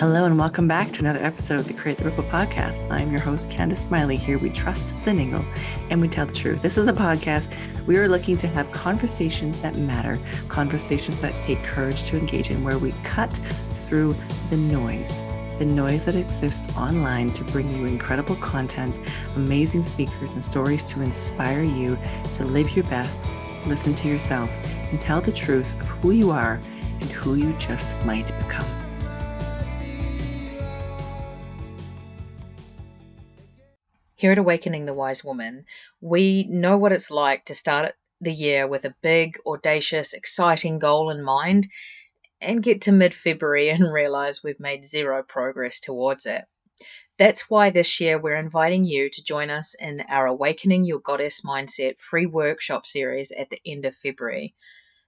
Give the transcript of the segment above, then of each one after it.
Hello and welcome back to another episode of the Create the Ripple podcast. I'm your host, Candice Smiley. Here we trust the niggle and we tell the truth. This is a podcast. We are looking to have conversations that matter, conversations that take courage to engage in, where we cut through the noise that exists online to bring you incredible content, amazing speakers, and stories to inspire you to live your best, listen to yourself, and tell the truth of who you are and who you just might become. Here at Awakening the Wise Woman, we know what it's like to start the year with a big, audacious, exciting goal in mind and get to mid-February and realize we've made zero progress towards it. That's why this year we're inviting you to join us in our Awakening Your Goddess Mindset free workshop series at the end of February.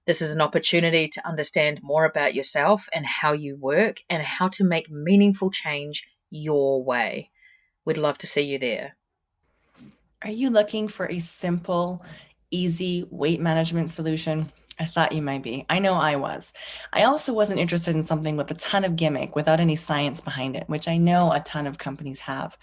This is an opportunity to understand more about yourself and how you work and how to make meaningful change your way. We'd love to see you there. Are you looking for a simple, easy weight management solution? I thought you might be. I know I was. I also wasn't interested in something with a ton of gimmick without any science behind it, which I know a ton of companies have.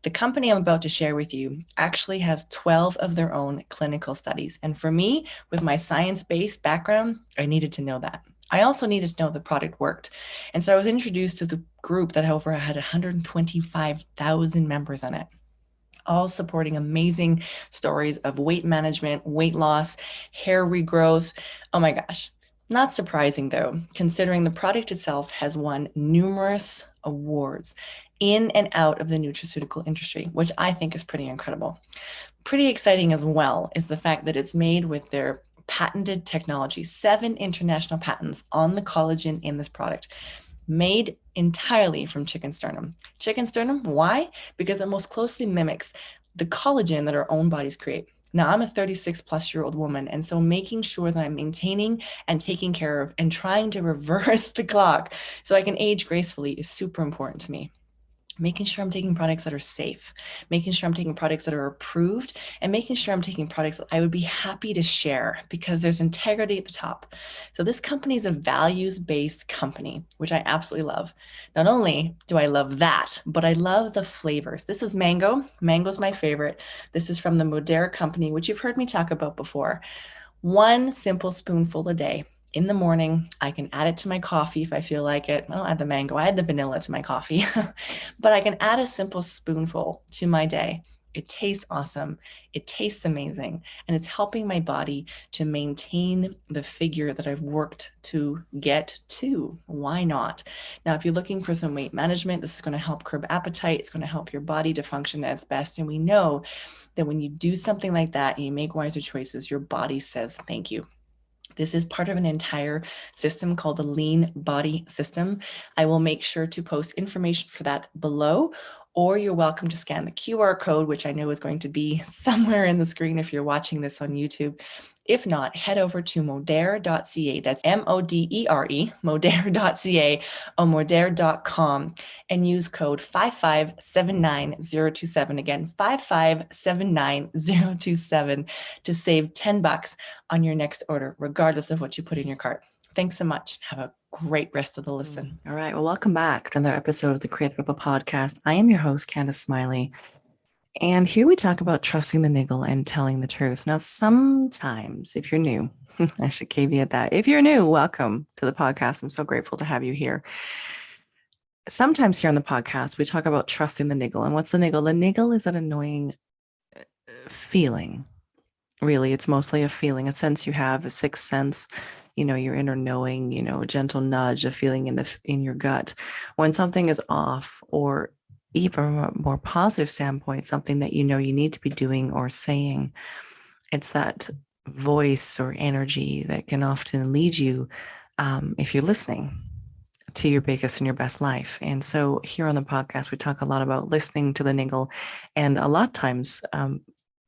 The company I'm about to share with you actually has 12 of their own clinical studies. And for me, with my science-based background, I needed to know that. I also needed to know the product worked. And so I was introduced to the group that had 125,000 members in it, all supporting amazing stories of weight management, weight loss, hair regrowth. Oh my gosh. Not surprising though, considering the product itself has won numerous awards in and out of the nutraceutical industry, which I think is pretty incredible. Pretty exciting as well is the fact that it's made with their patented technology, 7 international patents on the collagen in this product, made entirely from chicken sternum. Chicken sternum, why? Because it most closely mimics the collagen that our own bodies create. Now, I'm a 36-plus-year-old woman, and so making sure that I'm maintaining and taking care of and trying to reverse the clock so I can age gracefully is super important to me. Making sure I'm taking products that are safe, making sure I'm taking products that are approved, and making sure I'm taking products that I would be happy to share because there's integrity at the top. So this company is a values-based company, which I absolutely love. Not only do I love that, but I love the flavors. This is mango. Mango's my favorite. This is from the Modera company, which you've heard me talk about before. 1 simple spoonful a day. In the morning, I can add it to my coffee if I feel like it. I don't add the mango, I add the vanilla to my coffee. But I can add a simple spoonful to my day. It tastes awesome. It tastes amazing. And it's helping my body to maintain the figure that I've worked to get to. Why not? Now, if you're looking for some weight management, this is going to help curb appetite. It's going to help your body to function as best. And we know that when you do something like that and you make wiser choices, your body says thank you. This is part of an entire system called the Lean Body System. I will make sure to post information for that below, or you're welcome to scan the QR code, which I know is going to be somewhere in the screen if you're watching this on YouTube. If not, head over to modere.ca. That's MODERE, modere.ca, or modere.com, and use code 5579027. Again, 5579027 to save $10 on your next order, regardless of what you put in your cart. Thanks so much. Have a great rest of the listen. All right. Well, welcome back to another episode of the Create the Ripple podcast. I am your host, Candice Smiley. And here we talk about trusting the niggle and telling the truth. Now, sometimes if you're new, I should caveat that. If you're new, welcome to the podcast. I'm so grateful to have you here. Sometimes here on the podcast, we talk about trusting the niggle. And what's the niggle? The niggle is that annoying feeling. Really, it's mostly a feeling, a sense you have, a sixth sense, your inner knowing, a gentle nudge, a feeling in your gut. When something is off, or even from a more positive standpoint, something that you need to be doing or saying, it's that voice or energy that can often lead you, if you're listening, to your biggest and your best life. And so here on the podcast, we talk a lot about listening to the niggle, and a lot of times,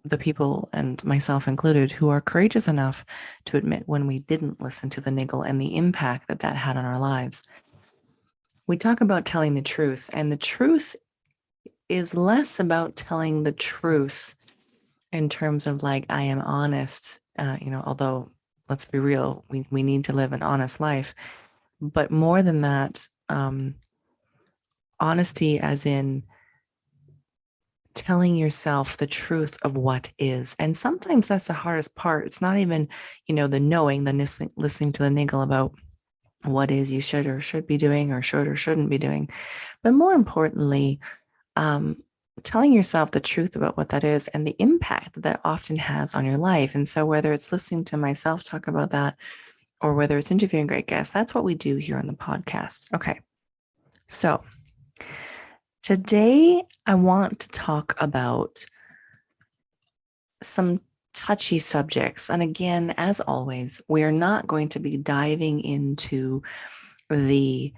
the people, and myself included, who are courageous enough to admit when we didn't listen to the niggle and the impact that that had on our lives. We talk about telling the truth, and the truth is less about telling the truth in terms of like, I am honest, although let's be real, we need to live an honest life. But more than that, honesty as in telling yourself the truth of what is. And sometimes that's the hardest part. It's not even, the knowing, the listening to the niggle about what is you should or should be doing or should or shouldn't be doing. But more importantly, um, telling yourself the truth about what that is and the impact that that often has on your life. And so, whether it's listening to myself talk about that or whether it's interviewing great guests, that's what we do here on the podcast. Okay. So, today I want to talk about some touchy subjects. And again, as always, we are not going to be diving into the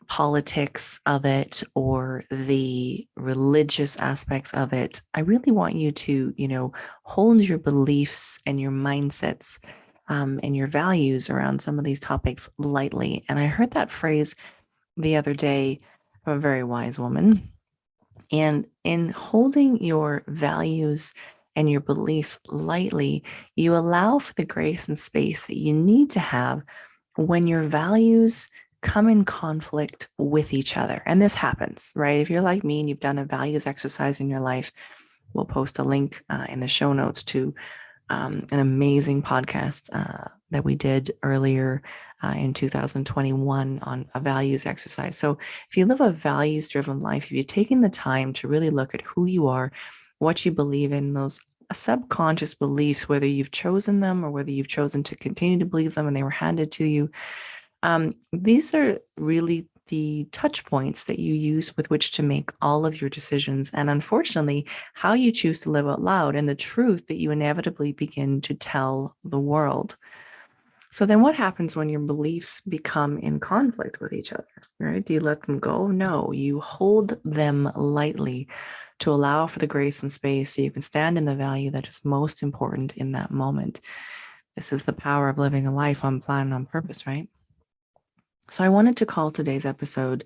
politics of it or the religious aspects of it. I really want you to, hold your beliefs and your mindsets and your values around some of these topics lightly. And I heard that phrase the other day from a very wise woman. And in holding your values and your beliefs lightly, you allow for the grace and space that you need to have when your values come in conflict with each other. And this happens, right? If you're like me and you've done a values exercise in your life, we'll post a link in the show notes to an amazing podcast that we did earlier in 2021 on a values exercise. So, if you live a values driven life, if you're taking the time to really look at who you are, what you believe in, those subconscious beliefs, whether you've chosen them or whether you've chosen to continue to believe them and they were handed to you, these are really the touch points that you use with which to make all of your decisions. And unfortunately, how you choose to live out loud and the truth that you inevitably begin to tell the world. So then what happens when your beliefs become in conflict with each other, right? Do you let them go? No, you hold them lightly to allow for the grace and space so you can stand in the value that is most important in that moment. This is the power of living a life on plan and on purpose, right? So I wanted to call today's episode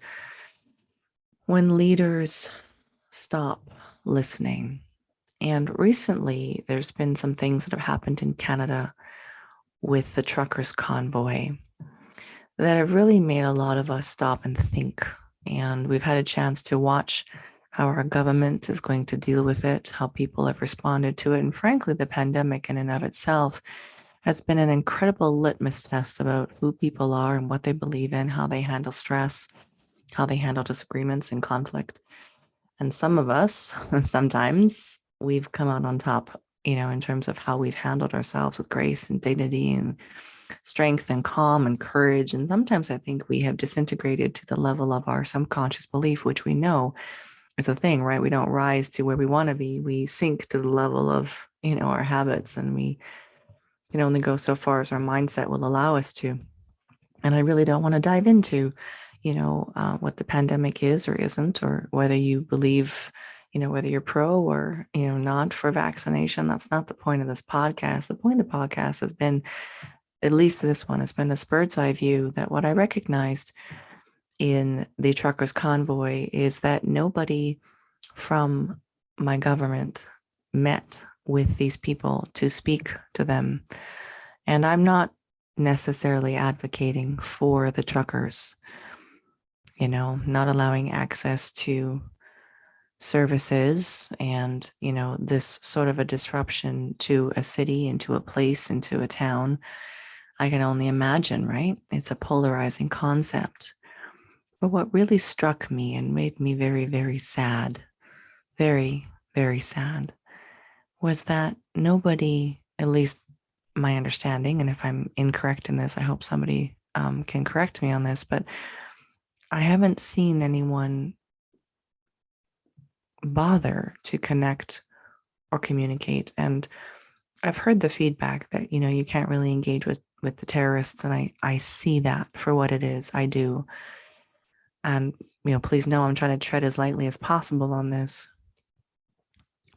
When Leaders Stop Listening. And recently, there's been some things that have happened in Canada with the truckers' convoy that have really made a lot of us stop and think. And we've had a chance to watch how our government is going to deal with it, how people have responded to it. And frankly, the pandemic in and of itself has been an incredible litmus test about who people are and what they believe in, how they handle stress, how they handle disagreements and conflict. And some of us, sometimes we've come out on top, in terms of how we've handled ourselves with grace and dignity and strength and calm and courage. And sometimes I think we have disintegrated to the level of our subconscious belief, which we know is a thing, right? We don't rise to where we want to be. We sink to the level of, our habits, and we can only go so far as our mindset will allow us to. And I really don't want to dive into, what the pandemic is or isn't, or whether you believe, whether you're pro or, not for vaccination. That's not the point of this podcast. The point of the podcast has been, at least this one, has been a bird's eye view that what I recognized in the truckers' convoy is that nobody from my government met with these people to speak to them. And I'm not necessarily advocating for the truckers, not allowing access to services and, this sort of a disruption to a city, into a place, into a town. I can only imagine, right? It's a polarizing concept. But what really struck me and made me very, very sad, very, very sad, was that nobody, at least my understanding, and if I'm incorrect in this, I hope somebody can correct me on this, but I haven't seen anyone bother to connect or communicate. And I've heard the feedback that, you can't really engage with the terrorists. And I see that for what it is. I do. And, please know I'm trying to tread as lightly as possible on this.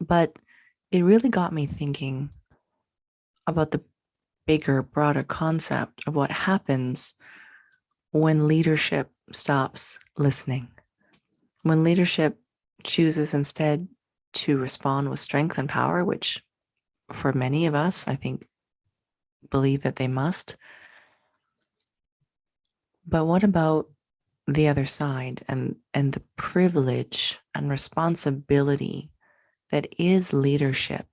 But it really got me thinking about the bigger, broader concept of what happens when leadership stops listening. When leadership chooses instead to respond with strength and power, which for many of us, I think, believe that they must. But what about the other side and the privilege and responsibility that is leadership.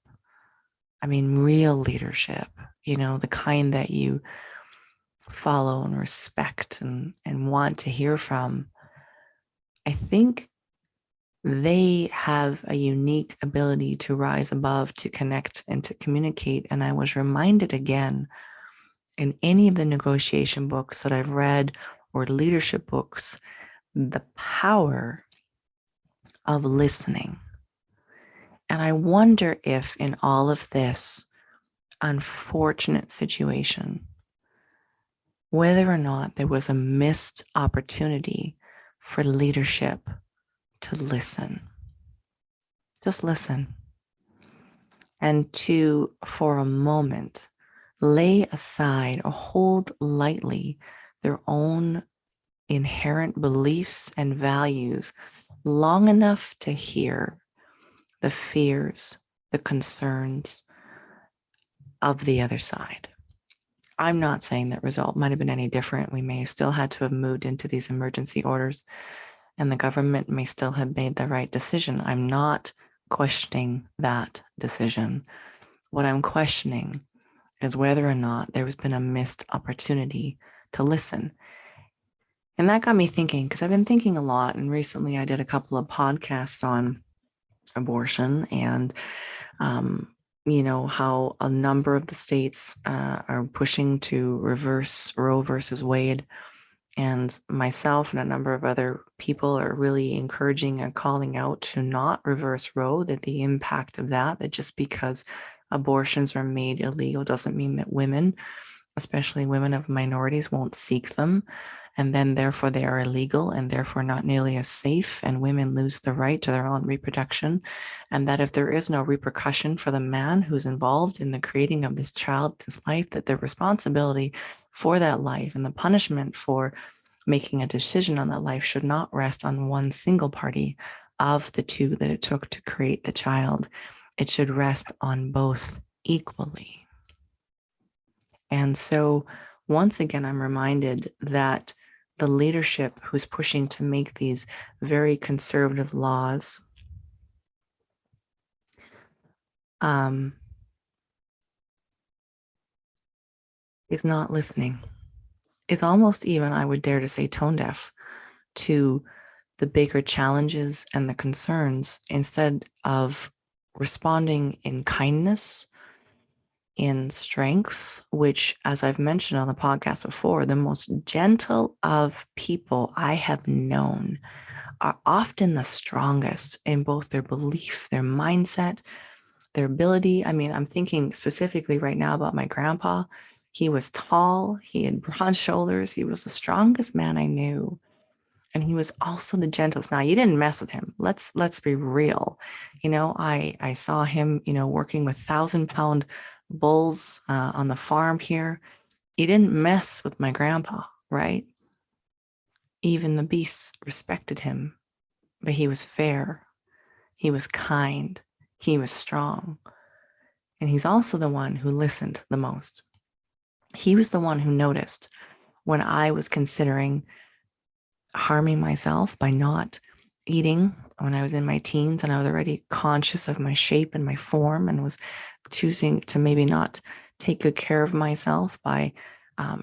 I mean, real leadership, the kind that you follow and respect and want to hear from. I think they have a unique ability to rise above, to connect, and to communicate. And I was reminded again in any of the negotiation books that I've read or leadership books, the power of listening. And I wonder if in all of this unfortunate situation, whether or not there was a missed opportunity for leadership to listen. Just listen. And to, for a moment, lay aside or hold lightly their own inherent beliefs and values long enough to hear the fears, the concerns of the other side. I'm not saying that result might have been any different. We may have still had to have moved into these emergency orders, and the government may still have made the right decision. I'm not questioning that decision. What I'm questioning is whether or not there has been a missed opportunity to listen. And that got me thinking, because I've been thinking a lot, and recently I did a couple of podcasts on abortion and how a number of the states are pushing to reverse Roe versus Wade. And myself and a number of other people are really encouraging and calling out to not reverse Roe, that the impact of that just because abortions are made illegal doesn't mean that women, especially women of minorities, won't seek them. And then therefore they are illegal and therefore not nearly as safe, and women lose the right to their own reproduction. And that if there is no repercussion for the man who's involved in the creating of this child's life, that the responsibility for that life and the punishment for making a decision on that life should not rest on one single party of the two that it took to create the child. It should rest on both equally. And so, once again, I'm reminded that the leadership who's pushing to make these very conservative laws is not listening, is almost even, I would dare to say, tone deaf to the bigger challenges and the concerns, instead of responding in kindness, in strength, which, as I've mentioned on the podcast before, the most gentle of people I have known are often the strongest in both their belief, their mindset, their ability. I mean, I'm thinking specifically right now about my grandpa. He was tall, he had broad shoulders, he was the strongest man I knew. And he was also the gentlest. Now, you didn't mess with him. Let's be real. I saw him, working with 1,000-pound bulls on the farm here. You didn't mess with my grandpa, right? Even the beasts respected him, but he was fair. He was kind. He was strong. And he's also the one who listened the most. He was the one who noticed when I was considering harming myself by not eating when I was in my teens, and I was already conscious of my shape and my form, and was choosing to maybe not take good care of myself by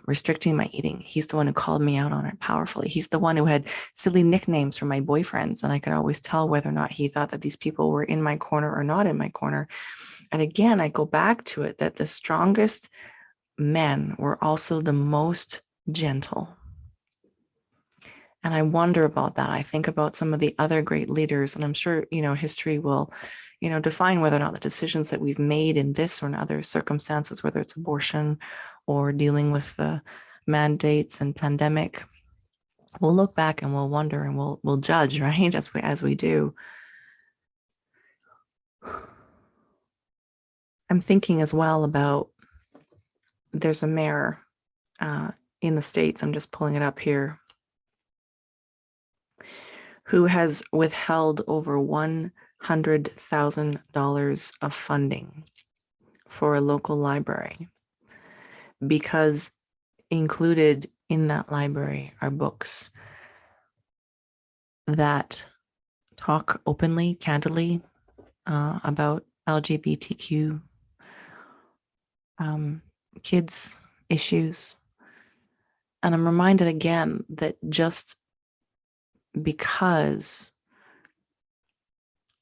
restricting my eating. He's the one who called me out on it powerfully. He's the one who had silly nicknames for my boyfriends, and I could always tell whether or not he thought that these people were in my corner or not in my corner. And again, I go back to it that the strongest men were also the most gentle. And I wonder about that. I think about some of the other great leaders, and I'm sure, history will, define whether or not the decisions that we've made in this or in other circumstances, whether it's abortion or dealing with the mandates and pandemic, we'll look back and we'll wonder and we'll judge, right? As we do. I'm thinking as well about, there's a mayor in the States, I'm just pulling it up here, who has withheld over $100,000 of funding for a local library, because included in that library are books that talk openly, candidly about LGBTQ um, kids' issues. And I'm reminded again that just because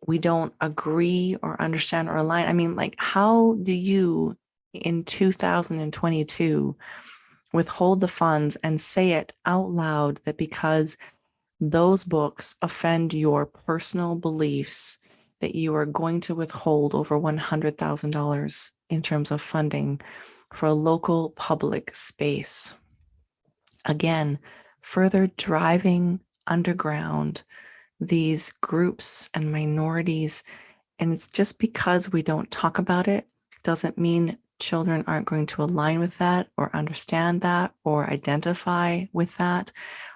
we don't agree or understand or align, I mean, like, how do you in 2022 withhold the funds and say it out loud that because those books offend your personal beliefs, that you are going to withhold over $100,000 in terms of funding for a local public space? Again, further driving underground these groups and minorities. And it's just because we don't talk about it doesn't mean children aren't going to align with that or understand that or identify with that.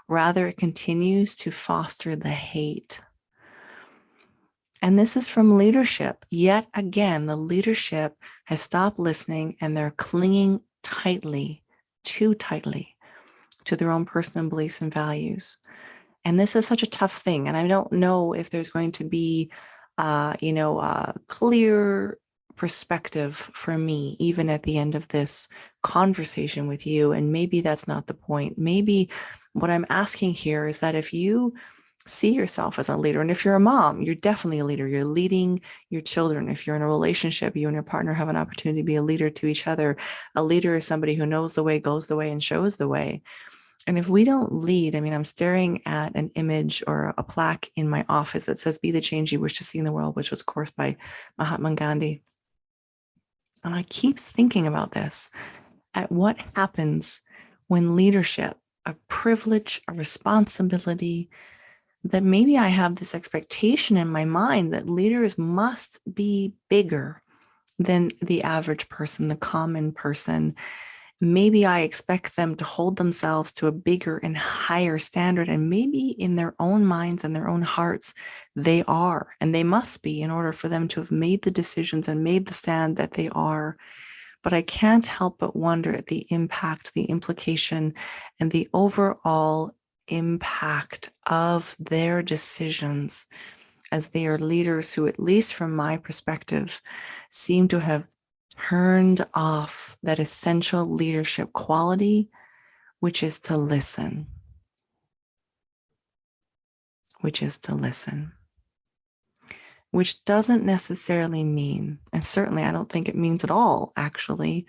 Rather, it continues to foster the hate. And this is from leadership. Yet again, the leadership has stopped listening and they're clinging tightly, too tightly, to their own personal beliefs and values. And this is such a tough thing. And I don't know if there's going to be, a clear perspective for me, even at the end of this conversation with you. And maybe that's not the point. Maybe what I'm asking here is that if you see yourself as a leader, and if you're a mom, you're definitely a leader. You're leading your children. If you're in a relationship, you and your partner have an opportunity to be a leader to each other. A leader is somebody who knows the way, goes the way, and shows the way. And if we don't lead, I mean, I'm staring at an image or a plaque in my office that says, "Be the change you wish to see in the world," which was, of course, by Mahatma Gandhi. And I keep thinking about this at what happens when leadership, a privilege, a responsibility, that maybe I have this expectation in my mind that leaders must be bigger than the average person, the common person. Maybe I expect them to hold themselves to a bigger and higher standard. And maybe in their own minds and their own hearts, they are, and they must be in order for them to have made the decisions and made the stand that they are. But I can't help but wonder at the impact, the implication, and the overall impact of their decisions as they are leaders who, at least from my perspective, seem to have turned off that essential leadership quality, which is to listen, which is to listen, which doesn't necessarily mean, and certainly I don't think it means at all, actually,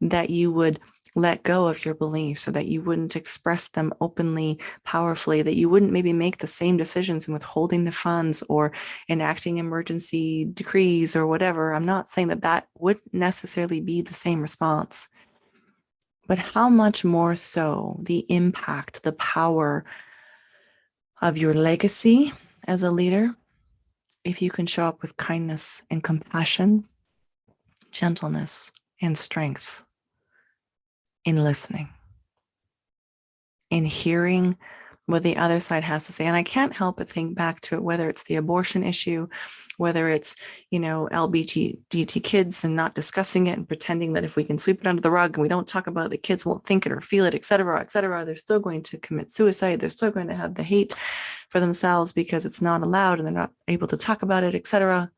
that you would let go of your beliefs or that you wouldn't express them openly, powerfully, that you wouldn't maybe make the same decisions in withholding the funds or enacting emergency decrees or whatever. I'm not saying that that would necessarily be the same response, but how much more so the impact, the power of your legacy as a leader, if you can show up with kindness and compassion, gentleness and strength in listening, in hearing what the other side has to say. And I can't help but think back to it, whether it's the abortion issue, whether it's, LGBT kids and not discussing it and pretending that if we can sweep it under the rug and we don't talk about it, the kids won't think it or feel it, et cetera, they're still going to commit suicide. They're still going to have the hate for themselves because it's not allowed and they're not able to talk about it, et cetera.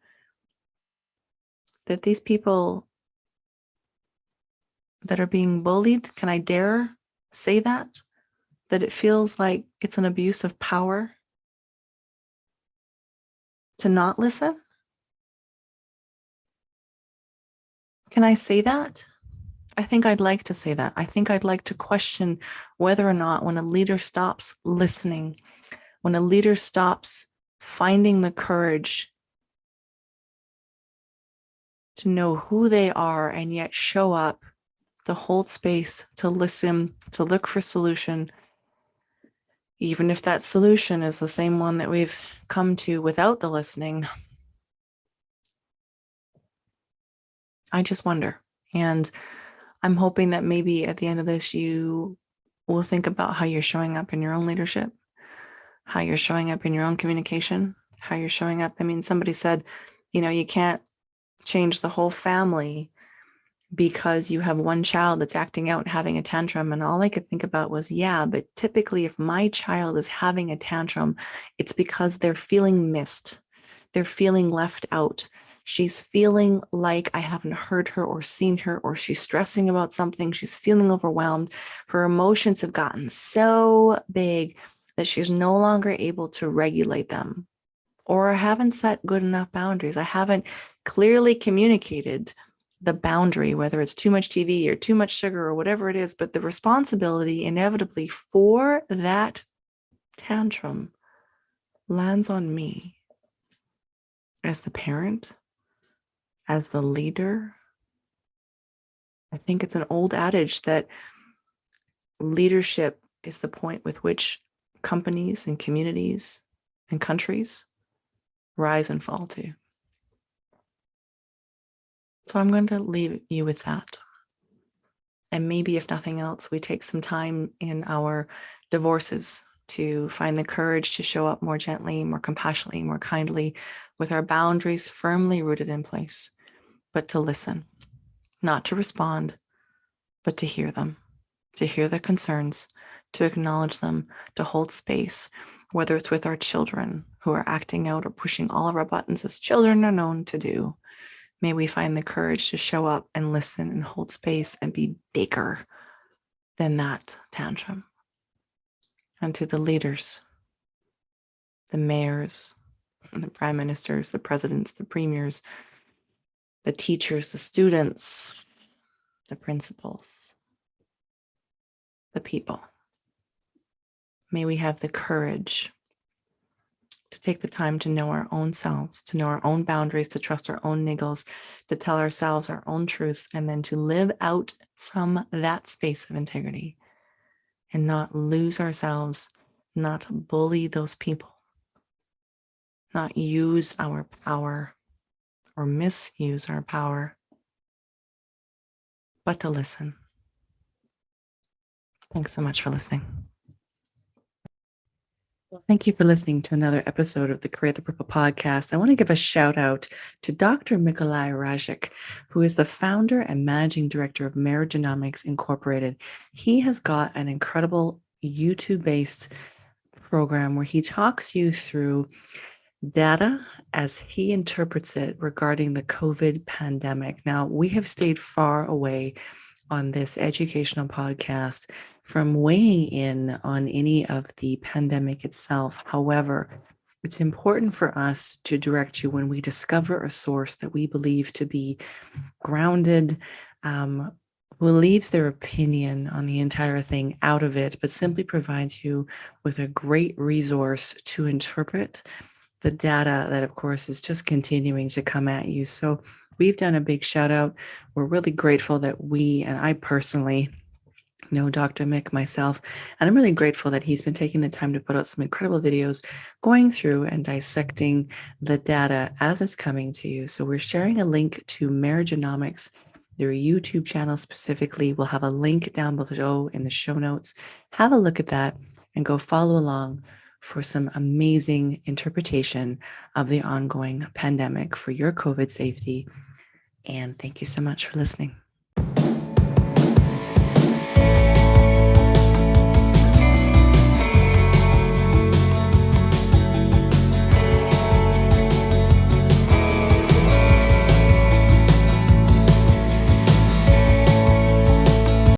That these people that are being bullied, can I dare say that? That it feels like it's an abuse of power to not listen? Can I say that? I think I'd like to say that. I think I'd like to question whether or not when a leader stops listening, when a leader stops finding the courage to know who they are and yet show up, to hold space, to listen, to look for solution, even if that solution is the same one that we've come to without the listening. I just wonder. And I'm hoping that maybe at the end of this, you will think about how you're showing up in your own leadership, how you're showing up in your own communication, how you're showing up. I mean, somebody said, you can't change the whole family, because you have one child that's acting out and having a tantrum. And all I could think about was, yeah, but typically if my child is having a tantrum, it's because they're feeling missed. They're feeling left out. She's feeling like I haven't heard her or seen her, or she's stressing about something. She's feeling overwhelmed. Her emotions have gotten so big that she's no longer able to regulate them. Or I haven't set good enough boundaries. I haven't clearly communicated the boundary, whether it's too much TV or too much sugar or whatever it is. But the responsibility inevitably for that tantrum lands on me as the parent, as the leader. I think it's an old adage that leadership is the point with which companies and communities and countries rise and fall to. So I'm going to leave you with that. And maybe, if nothing else, we take some time in our divorces to find the courage to show up more gently, more compassionately, more kindly, with our boundaries firmly rooted in place, but to listen, not to respond, but to hear them, to hear their concerns, to acknowledge them, to hold space, whether it's with our children who are acting out or pushing all of our buttons as children are known to do. May we find the courage to show up and listen and hold space and be bigger than that tantrum. And to the leaders, the mayors, the prime ministers, the presidents, the premiers, the teachers, the students, the principals, the people. May we have the courage to take the time to know our own selves, to know our own boundaries, to trust our own niggles, to tell ourselves our own truths, and then to live out from that space of integrity and not lose ourselves, not bully those people, not use our power or misuse our power, but to listen. Thanks so much for listening. Well, thank you for listening to another episode of the Create the Purple podcast. I want to give a shout out to Dr. Mikolai Rajek, who is the founder and managing director of Merigenomics Incorporated. He has got an incredible YouTube-based program where he talks you through data as he interprets it regarding the COVID pandemic. Now, we have stayed far away on this educational podcast from weighing in on any of the pandemic itself. However, it's important for us to direct you when we discover a source that we believe to be grounded, who leaves their opinion on the entire thing out of it, but simply provides you with a great resource to interpret the data that, of course, is just continuing to come at you. So we've done a big shout out. We're really grateful that and I personally know Dr. Mick myself, and I'm really grateful that he's been taking the time to put out some incredible videos going through and dissecting the data as it's coming to you. So we're sharing a link to Merigenomics, their YouTube channel specifically. We'll have a link down below in the show notes. Have a look at that and go follow along for some amazing interpretation of the ongoing pandemic for your COVID safety. And thank you so much for listening.